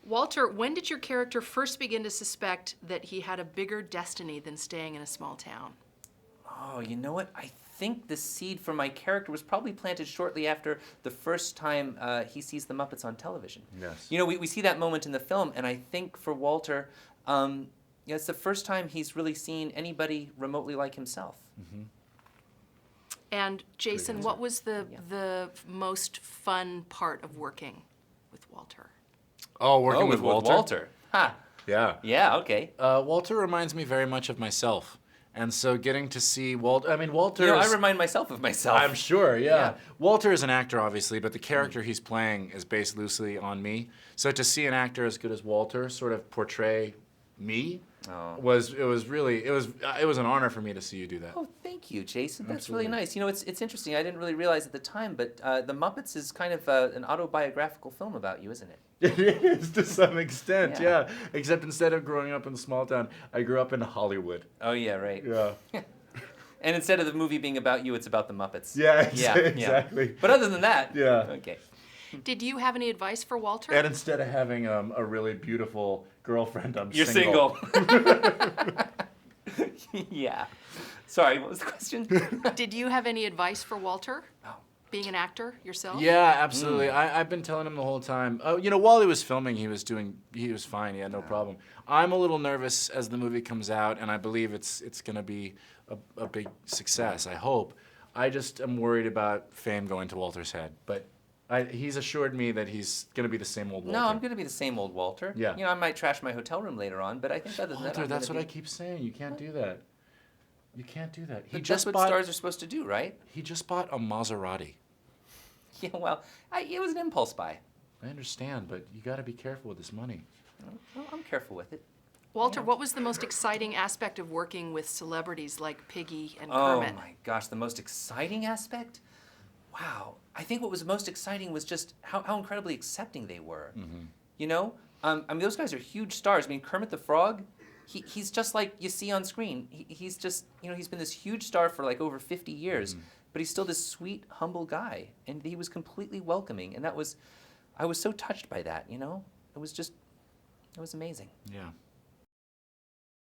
Walter, when did your character first begin to suspect that he had a bigger destiny than staying in a small town? Oh, you know what? I think the seed for my character was probably planted shortly after the first time he sees the Muppets on television. Yes. You know, we see that moment in the film, and I think for Walter, it's the first time he's really seen anybody remotely like himself. Mm-hmm. And Jason, answer. what was the most fun part of working with Walter? Oh, working with Walter? Walter. Ha. Yeah. Yeah, okay. Walter reminds me very much of myself. And so getting to see Walter, I mean, Walter. You know, I remind myself of myself. I'm sure, yeah. Yeah. Walter is an actor, obviously, but the character he's playing is based loosely on me. So to see an actor as good as Walter sort of portray me was an honor for me to see you do that. Oh, thank you, Jason. That's Absolutely. really nice. You know, it's interesting. I didn't really realize at the time, but The Muppets is kind of an autobiographical film about you, isn't it? It is to some extent, Yeah. yeah. Except instead of growing up in a small town, I grew up in Hollywood. Oh, yeah, right. Yeah. And instead of the movie being about you, it's about the Muppets. Yeah, Yeah. exactly. But other than that, Yeah. okay. Did you have any advice for Walter? And instead of having a really beautiful girlfriend, I'm You're single. Yeah. Sorry, what was the question? Did you have any advice for Walter? Oh. Being an actor yourself? Yeah, absolutely. I've been telling him the whole time. You know, while he was filming, he was fine. He had no problem. I'm a little nervous as the movie comes out, and I believe it's going to be a big success. I hope. I just am worried about fame going to Walter's head, but he's assured me that he's going to be the same old Walter. No, I'm going to be the same old Walter. Yeah. You know, I might trash my hotel room later on, but I think other than that, Walter, I'm that's gonna what I be... keep saying. You can't do that. You can't do that. But that's what stars are supposed to do, right? He just bought a Maserati. Yeah, well, it was an impulse buy. I understand, but you got to be careful with this money. Well, I'm careful with it. Walter, what was the most exciting aspect of working with celebrities like Piggy and Oh Kermit? my gosh, the most exciting aspect? Wow. I think what was most exciting was just how incredibly accepting they were. Mm-hmm. You know? I mean, those guys are huge stars. I mean, Kermit the Frog, he's just like you see on screen. He's just, you know, he's been this huge star for like over 50 years, but he's still this sweet, humble guy. And he was completely welcoming. And I was so touched by that, you know? It was amazing. Yeah.